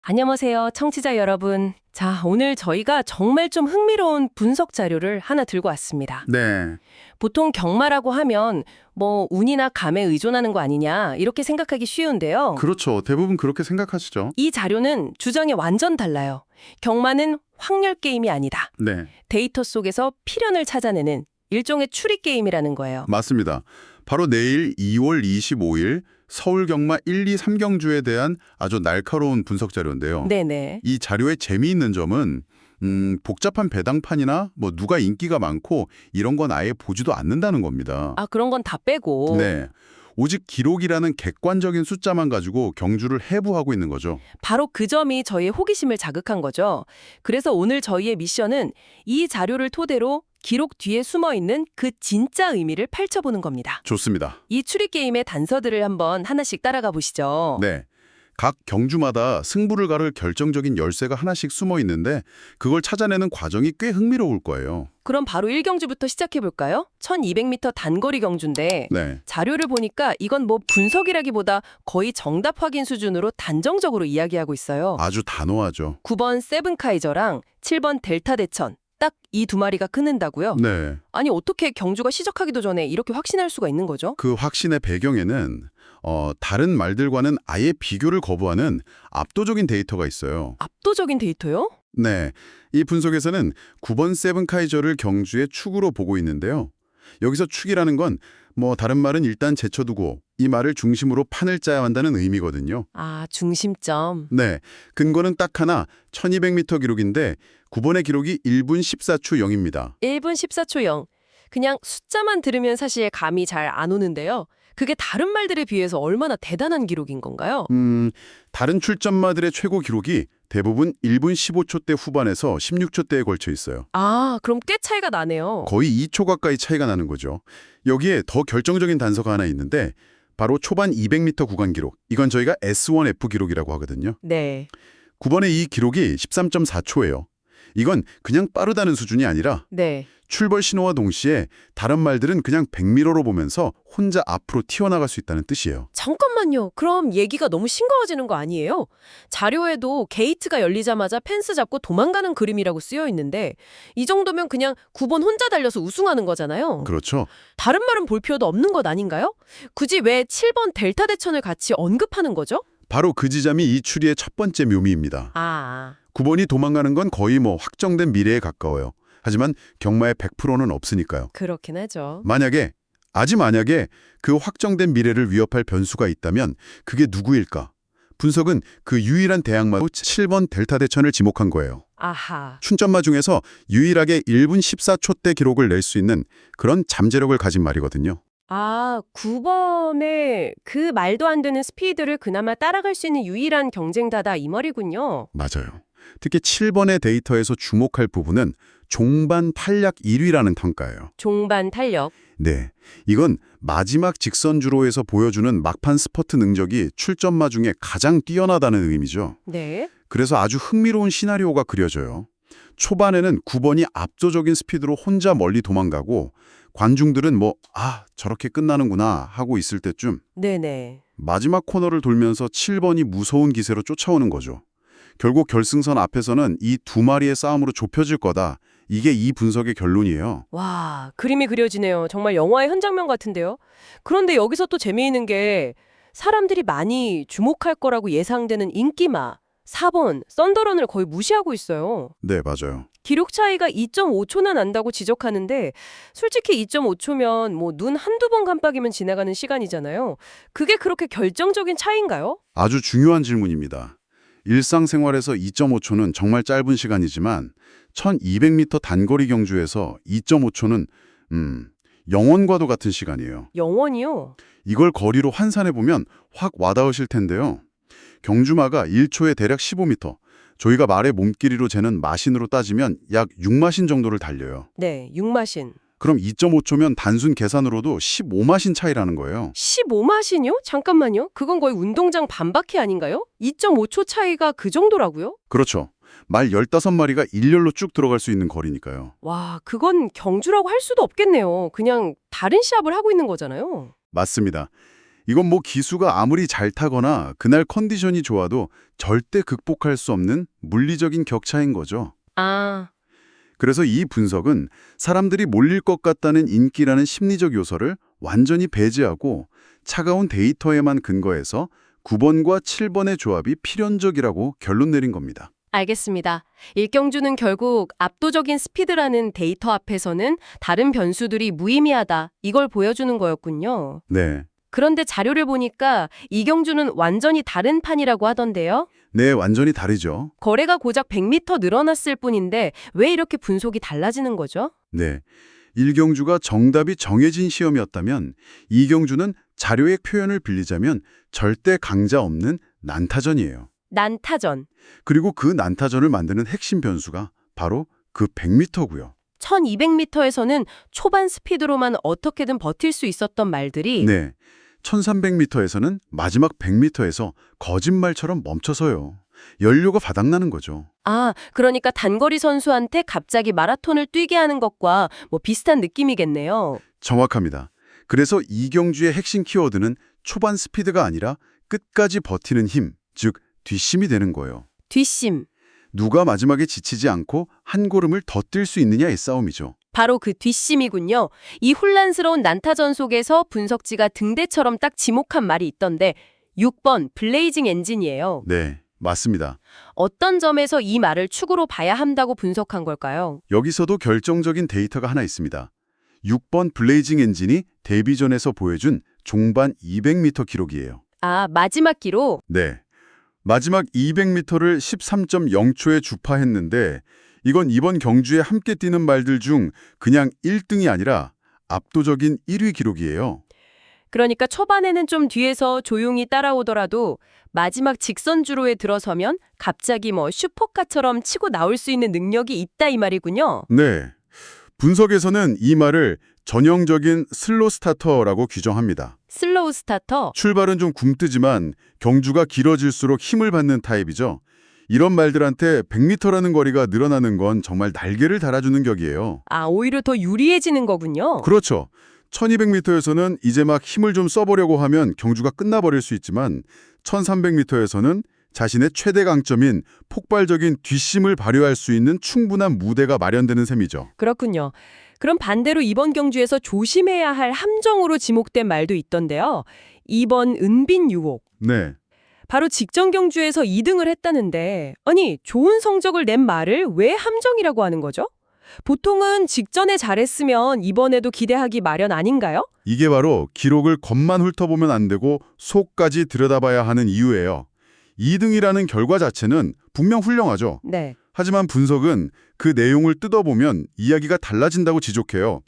안녕하세요, 청취자 여러분. 자, 오늘 저희가 정말 좀 흥미로운 분석 자료를 하나 들고 왔습니다. 네, 보통 경마라고 하면 운이나 감에 의존하는 거 아니냐 이렇게 생각하기 쉬운데요. 그렇죠. 대부분 그렇게 생각하시죠. 이 자료는 주장이 완전 달라요. 경마는 확률 게임이 아니다. 네, 데이터 속에서 필연을 찾아내는 일종의 추리 게임이라는 거예요. 맞습니다. 바로 내일 2월 25일 서울 경마 1, 2, 3경주에 대한 아주 날카로운 분석 자료인데요. 네네. 이 자료의 재미있는 점은 복잡한 배당판이나 누가 인기가 많고 이런 건 아예 보지도 않는다는 겁니다. 아, 그런 건 다 빼고. 네, 오직 기록이라는 객관적인 숫자만 가지고 경주를 해부하고 있는 거죠. 바로 그 점이 저희의 호기심을 자극한 거죠. 그래서 오늘 저희의 미션은 이 자료를 토대로 기록 뒤에 숨어있는 그 진짜 의미를 펼쳐보는 겁니다. 좋습니다. 이 추리 게임의 단서들을 한번 하나씩 따라가 보시죠. 네. 각 경주마다 승부를 가를 결정적인 열쇠가 하나씩 숨어 있는데 그걸 찾아내는 과정이 꽤 흥미로울 거예요. 그럼 바로 1경주부터 시작해볼까요? 1200m 단거리 경주인데 네. 자료를 보니까 이건 분석이라기보다 거의 정답 확인 수준으로 단정적으로 이야기하고 있어요. 아주 단호하죠. 9번 세븐카이저랑 7번 델타 대천. 딱 이 두 마리가 끊는다고요? 네. 아니 어떻게 경주가 시작하기도 전에 이렇게 확신할 수가 있는 거죠? 그 확신의 배경에는 다른 말들과는 아예 비교를 거부하는 압도적인 데이터가 있어요. 압도적인 데이터요? 네. 이 분석에서는 9번 세븐카이저를 경주의 축으로 보고 있는데요. 여기서 축이라는 건 다른 말은 일단 제쳐두고 이 말을 중심으로 판을 짜야 한다는 의미거든요. 아, 중심점. 네, 근거는 딱 하나, 1200m 기록인데 9번의 기록이 1분 14초 0입니다. 1분 14초 0. 그냥 숫자만 들으면 사실 감이 잘 안 오는데요. 그게 다른 말들에 비해서 얼마나 대단한 기록인 건가요? 다른 출전마들의 최고 기록이 대부분 1분 15초대 후반에서 16초대에 걸쳐 있어요. 아, 그럼 꽤 차이가 나네요. 거의 2초 가까이 차이가 나는 거죠. 여기에 더 결정적인 단서가 하나 있는데 바로 초반 200m 구간 기록. 이건 저희가 S1F 기록이라고 하거든요. 네. 9번의 이 기록이 13.4초예요. 이건 그냥 빠르다는 수준이 아니라 네. 출발 신호와 동시에 다른 말들은 그냥 100m로 보면서 혼자 앞으로 튀어나갈 수 있다는 뜻이에요. 잠깐만요. 그럼 얘기가 너무 싱거워지는 거 아니에요? 자료에도 게이트가 열리자마자 펜스 잡고 도망가는 그림이라고 쓰여 있는데 이 정도면 그냥 9번 혼자 달려서 우승하는 거잖아요. 그렇죠. 다른 말은 볼 필요도 없는 것 아닌가요? 굳이 왜 7번 델타 대천을 같이 언급하는 거죠? 바로 그 지점이 이 추리의 첫 번째 묘미입니다. 9번이 도망가는 건 거의 확정된 미래에 가까워요. 하지만 경마의 100%는 없으니까요. 그렇긴 하죠. 만약에 그 확정된 미래를 위협할 변수가 있다면 그게 누구일까? 분석은 그 유일한 대항마로 7번 델타 대천을 지목한 거예요. 아하. 춘전마 중에서 유일하게 1분 14초대 기록을 낼 수 있는 그런 잠재력을 가진 말이거든요. 아, 9번의 그 말도 안 되는 스피드를 그나마 따라갈 수 있는 유일한 경쟁자다 이 말이군요. 맞아요. 특히 7번의 데이터에서 주목할 부분은 종반 탄력 1위라는 평가예요. 종반 탄력. 네, 이건 마지막 직선주로에서 보여주는 막판 스퍼트 능력이 출전마 중에 가장 뛰어나다는 의미죠. 네. 그래서 아주 흥미로운 시나리오가 그려져요. 초반에는 9번이 압도적인 스피드로 혼자 멀리 도망가고 관중들은 저렇게 끝나는구나 하고 있을 때쯤 네네. 마지막 코너를 돌면서 7번이 무서운 기세로 쫓아오는 거죠. 결국 결승선 앞에서는 이 두 마리의 싸움으로 좁혀질 거다. 이게 이 분석의 결론이에요. 와, 그림이 그려지네요. 정말 영화의 한 장면 같은데요. 그런데 여기서 또 재미있는 게 사람들이 많이 주목할 거라고 예상되는 인기마 4번 썬더런을 거의 무시하고 있어요. 네, 맞아요. 기록 차이가 2.5초나 난다고 지적하는데 솔직히 2.5초면 눈 한두 번 깜빡이면 지나가는 시간이잖아요. 그게 그렇게 결정적인 차이인가요? 아주 중요한 질문입니다. 일상생활에서 2.5초는 정말 짧은 시간이지만 1200m 단거리 경주에서 2.5초는 영원과도 같은 시간이에요. 영원이요? 이걸 거리로 환산해보면 확 와닿으실 텐데요. 경주마가 1초에 대략 15m, 저희가 말의 몸길이로 재는 마신으로 따지면 약 6마신 정도를 달려요. 네, 6마신. 그럼 2.5초면 단순 계산으로도 15마신 차이라는 거예요. 15마신이요? 잠깐만요. 그건 거의 운동장 반바퀴 아닌가요? 2.5초 차이가 그 정도라고요? 그렇죠. 말 15마리가 일렬로 쭉 들어갈 수 있는 거리니까요. 와, 그건 경주라고 할 수도 없겠네요. 그냥 다른 시합을 하고 있는 거잖아요. 맞습니다. 이건 뭐 기수가 아무리 잘 타거나 그날 컨디션이 좋아도 절대 극복할 수 없는 물리적인 격차인 거죠. 아, 그래서 이 분석은 사람들이 몰릴 것 같다는 인기라는 심리적 요소를 완전히 배제하고 차가운 데이터에만 근거해서 9번과 7번의 조합이 필연적이라고 결론 내린 겁니다. 알겠습니다. 일경주는 결국 압도적인 스피드라는 데이터 앞에서는 다른 변수들이 무의미하다. 이걸 보여주는 거였군요. 네. 그런데 자료를 보니까 이경주는 완전히 다른 판이라고 하던데요. 네, 완전히 다르죠. 거래가 고작 100m 늘어났을 뿐인데 왜 이렇게 분석이 달라지는 거죠? 네. 일경주가 정답이 정해진 시험이었다면 이경주는 자료의 표현을 빌리자면 절대 강자 없는 난타전이에요. 난타전. 그리고 그 난타전을 만드는 핵심 변수가 바로 그 100m고요. 1200m에서는 초반 스피드로만 어떻게든 버틸 수 있었던 말들이 네. 1300m에서는 마지막 100m에서 거짓말처럼 멈춰서요. 연료가 바닥나는 거죠. 아, 그러니까 단거리 선수한테 갑자기 마라톤을 뛰게 하는 것과 뭐 비슷한 느낌이겠네요. 정확합니다. 그래서 이경주의 핵심 키워드는 초반 스피드가 아니라 끝까지 버티는 힘, 즉 뒷심이 되는 거예요. 뒷심. 누가 마지막에 지치지 않고 한 걸음을 더 뛸 수 있느냐의 싸움이죠. 바로 그 뒷심이군요. 이 혼란스러운 난타전 속에서 분석지가 등대처럼 딱 지목한 말이 있던데 6번 블레이징 엔진이에요. 네, 맞습니다. 어떤 점에서 이 말을 축으로 봐야 한다고 분석한 걸까요? 여기서도 결정적인 데이터가 하나 있습니다. 6번 블레이징 엔진이 데뷔전에서 보여준 종반 200m 기록이에요. 아, 마지막 기록? 네. 마지막 200m를 13.0초에 주파했는데 이건 이번 경주에 함께 뛰는 말들 중 그냥 1등이 아니라 압도적인 1위 기록이에요. 그러니까 초반에는 좀 뒤에서 조용히 따라오더라도 마지막 직선주로에 들어서면 갑자기 뭐 슈퍼카처럼 치고 나올 수 있는 능력이 있다 이 말이군요. 네. 분석에서는 이 말을 전형적인 슬로 스타터라고 규정합니다. 슬로우 스타터? 출발은 좀 굼뜨지만 경주가 길어질수록 힘을 받는 타입이죠. 이런 말들한테 100m라는 거리가 늘어나는 건 정말 날개를 달아주는 격이에요. 아, 오히려 더 유리해지는 거군요. 그렇죠. 1200m에서는 이제 막 힘을 좀 써보려고 하면 경주가 끝나버릴 수 있지만 1300m에서는 자신의 최대 강점인 폭발적인 뒷심을 발휘할 수 있는 충분한 무대가 마련되는 셈이죠. 그렇군요. 그럼 반대로 이번 경주에서 조심해야 할 함정으로 지목된 말도 있던데요. 2번 은빈 유혹. 네. 바로 직전 경주에서 2등을 했다는데 아니 좋은 성적을 낸 말을 왜 함정이라고 하는 거죠? 보통은 직전에 잘했으면 이번에도 기대하기 마련 아닌가요? 이게 바로 기록을 겉만 훑어보면 안 되고 속까지 들여다봐야 하는 이유예요. 2등이라는 결과 자체는 분명 훌륭하죠. 네. 하지만 분석은 그 내용을 뜯어보면 이야기가 달라진다고 지적해요.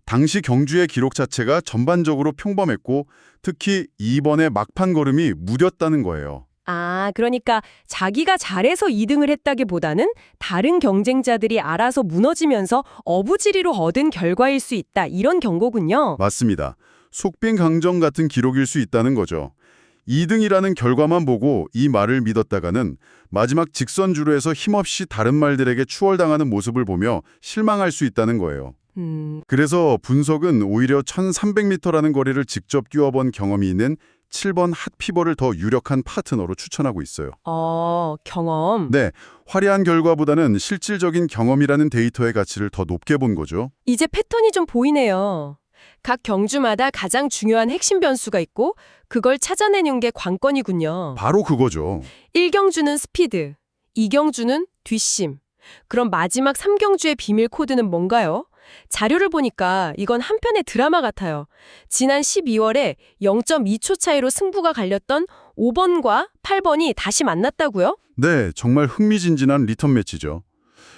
당시 경주의 기록 자체가 전반적으로 평범했고 특히 2번의 막판 걸음이 무뎠다는 거예요. 아, 그러니까 자기가 잘해서 2등을 했다기보다는 다른 경쟁자들이 알아서 무너지면서 어부지리로 얻은 결과일 수 있다. 이런 경고군요. 맞습니다. 속빈 강정 같은 기록일 수 있다는 거죠. 2등이라는 결과만 보고 이 말을 믿었다가는 마지막 직선주로에서 힘없이 다른 말들에게 추월당하는 모습을 보며 실망할 수 있다는 거예요. 그래서 분석은 오히려 1300m라는 거리를 직접 뛰어본 경험이 있는 7번 핫피버를 더 유력한 파트너로 추천하고 있어요. 경험. 네, 화려한 결과보다는 실질적인 경험이라는 데이터의 가치를 더 높게 본 거죠. 이제 패턴이 좀 보이네요. 각 경주마다 가장 중요한 핵심 변수가 있고 그걸 찾아내는 게 관건이군요. 바로 그거죠. 1경주는 스피드, 2경주는 뒷심. 그럼 마지막 3경주의 비밀 코드는 뭔가요? 자료를 보니까 이건 한편의 드라마 같아요. 지난 12월에 0.2초 차이로 승부가 갈렸던 5번과 8번이 다시 만났다고요? 네, 정말 흥미진진한 리턴 매치죠.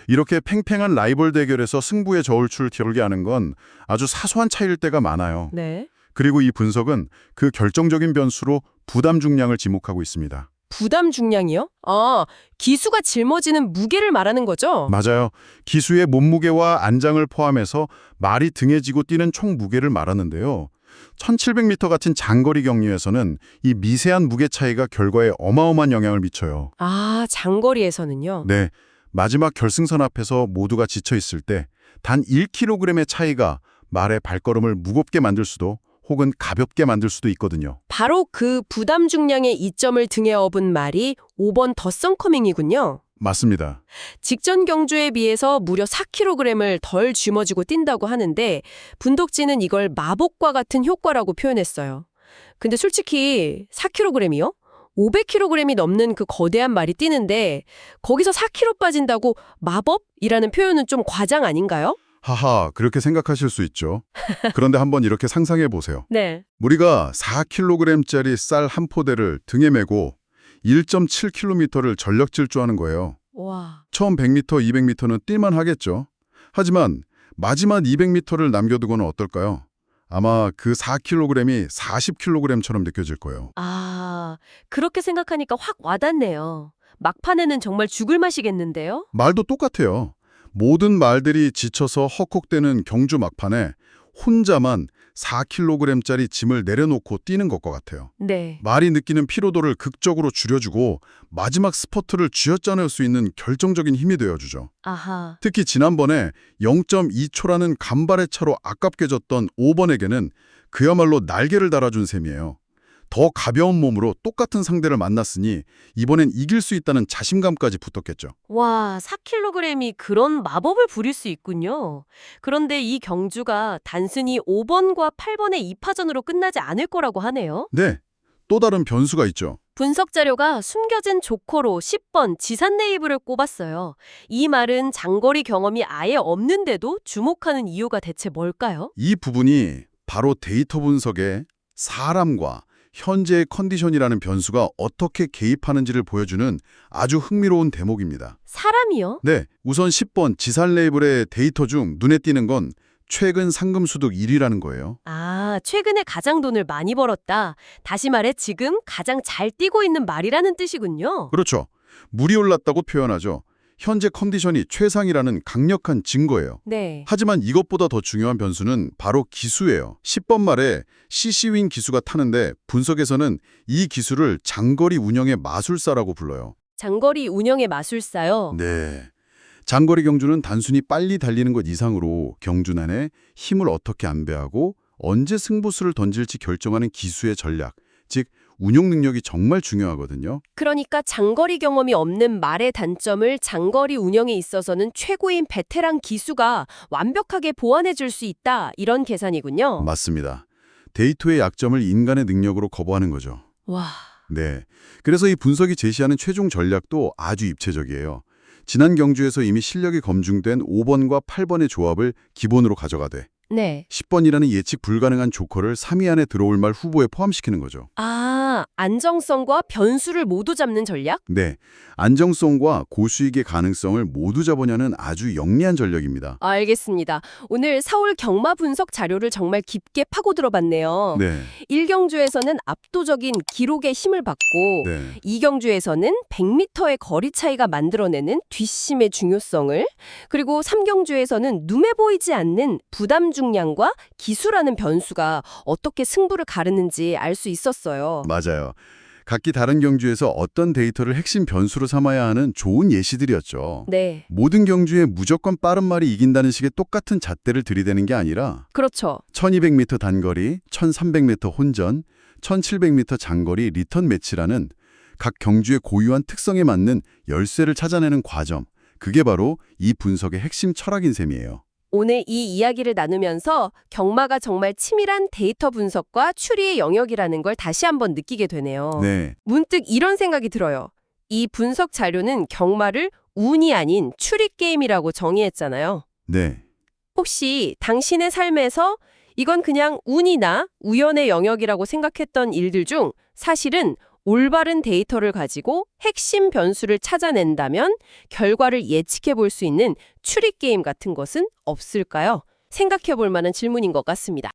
이렇게 팽팽한 라이벌 대결에서 승부의 저울추를 겨루게 하는 건 아주 사소한 차이일 때가 많아요. 네. 그리고 이 분석은 그 결정적인 변수로 부담 중량을 지목하고 있습니다. 부담 중량이요? 아, 기수가 짊어지는 무게를 말하는 거죠? 맞아요. 기수의 몸무게와 안장을 포함해서 말이 등에 지고 뛰는 총 무게를 말하는데요. 1700m 같은 장거리 경유에서는 이 미세한 무게 차이가 결과에 어마어마한 영향을 미쳐요. 아, 장거리에서는요? 네, 마지막 결승선 앞에서 모두가 지쳐 있을 때 단 1kg의 차이가 말의 발걸음을 무겁게 만들 수도 혹은 가볍게 만들 수도 있거든요. 바로 그 부담 중량의 이점을 등에 업은 말이 5번 더썸커밍이군요. 맞습니다. 직전 경주에 비해서 무려 4kg을 덜 짊어지고 뛴다고 하는데 분독진은 이걸 마법과 같은 효과라고 표현했어요. 근데 솔직히 4kg이요? 500kg이 넘는 그 거대한 말이 뛰는데 거기서 4kg 빠진다고 마법이라는 표현은 좀 과장 아닌가요? 하하, 그렇게 생각하실 수 있죠. 그런데 한번 이렇게 상상해 보세요. 네. 우리가 4kg짜리 쌀 한 포대를 등에 메고 1.7km를 전력 질주하는 거예요. 와. 처음 100m, 200m는 뛸만 하겠죠. 하지만 마지막 200m를 남겨두고는 어떨까요? 아마 그 4kg이 40kg처럼 느껴질 거예요. 아, 그렇게 생각하니까 확 와닿네요. 막판에는 정말 죽을 맛이겠는데요? 말도 똑같아요. 모든 말들이 지쳐서 헉헉대는 경주 막판에 혼자만 4kg짜리 짐을 내려놓고 뛰는 것과 같아요. 네. 말이 느끼는 피로도를 극적으로 줄여주고 마지막 스퍼트를 쥐어짜낼 수 있는 결정적인 힘이 되어주죠. 아하. 특히 지난번에 0.2초라는 간발의 차로 아깝게 졌던 5번에게는 그야말로 날개를 달아준 셈이에요. 더 가벼운 몸으로 똑같은 상대를 만났으니 이번엔 이길 수 있다는 자신감까지 붙었겠죠. 와, 4kg이 그런 마법을 부릴 수 있군요. 그런데 이 경주가 단순히 5번과 8번의 2파전으로 끝나지 않을 거라고 하네요. 네, 또 다른 변수가 있죠. 분석 자료가 숨겨진 조커로 10번 지산네이브를 꼽았어요. 이 말은 장거리 경험이 아예 없는데도 주목하는 이유가 대체 뭘까요? 이 부분이 바로 데이터 분석에 사람과 현재의 컨디션이라는 변수가 어떻게 개입하는지를 보여주는 아주 흥미로운 대목입니다. 사람이요? 네, 우선 10번 지산 레이블의 데이터 중 눈에 띄는 건 최근 상금 수득 1위라는 거예요. 아, 최근에 가장 돈을 많이 벌었다. 다시 말해 지금 가장 잘 뛰고 있는 말이라는 뜻이군요. 그렇죠. 물이 올랐다고 표현하죠. 현재 컨디션이 최상이라는 강력한 증거예요. 네. 하지만 이것보다 더 중요한 변수는 바로 기수예요. 10번 말에 CC윈 기수가 타는데 분석에서는 이 기수를 장거리 운영의 마술사라고 불러요. 장거리 운영의 마술사요. 네. 장거리 경주는 단순히 빨리 달리는 것 이상으로 경주 내내 힘을 어떻게 안배하고 언제 승부수를 던질지 결정하는 기수의 전략, 즉 운용 능력이 정말 중요하거든요. 그러니까 장거리 경험이 없는 말의 단점을 장거리 운영에 있어서는 최고인 베테랑 기수가 완벽하게 보완해 줄 수 있다. 이런 계산이군요. 맞습니다. 데이터의 약점을 인간의 능력으로 커버하는 거죠. 와. 네. 그래서 이 분석이 제시하는 최종 전략도 아주 입체적이에요. 지난 경주에서 이미 실력이 검증된 5번과 8번의 조합을 기본으로 가져가되 네. 10번이라는 예측 불가능한 조커를 3위 안에 들어올 말 후보에 포함시키는 거죠. 아, 안정성과 변수를 모두 잡는 전략? 네, 안정성과 고수익의 가능성을 모두 잡으려는 아주 영리한 전략입니다. 알겠습니다. 오늘 서울 경마 분석 자료를 정말 깊게 파고들어봤네요. 네, 1경주에서는 압도적인 기록의 힘을 받고 네. 2경주에서는 100m의 거리 차이가 만들어내는 뒷심의 중요성을, 그리고 3경주에서는 눈에 보이지 않는 부담 중량과 기수라는 변수가 어떻게 승부를 가르는지 알 수 있었어요. 맞아요. 각기 다른 경주에서 어떤 데이터를 핵심 변수로 삼아야 하는 좋은 예시들이었죠. 네, 모든 경주에 무조건 빠른 말이 이긴다는 식의 똑같은 잣대를 들이대는 게 아니라 그렇죠. 1200m 단거리, 1300m 혼전, 1700m 장거리 리턴 매치라는 각 경주의 고유한 특성에 맞는 열쇠를 찾아내는 과정, 그게 바로 이 분석의 핵심 철학인 셈이에요. 오늘 이 이야기를 나누면서 경마가 정말 치밀한 데이터 분석과 추리의 영역이라는 걸 다시 한번 느끼게 되네요. 네, 문득 이런 생각이 들어요. 이 분석 자료는 경마를 운이 아닌 추리 게임이라고 정의했잖아요. 네. 혹시 당신의 삶에서 이건 그냥 운이나 우연의 영역이라고 생각했던 일들 중 사실은 올바른 데이터를 가지고 핵심 변수를 찾아낸다면 결과를 예측해 볼 수 있는 추리 게임 같은 것은 없을까요? 생각해 볼 만한 질문인 것 같습니다.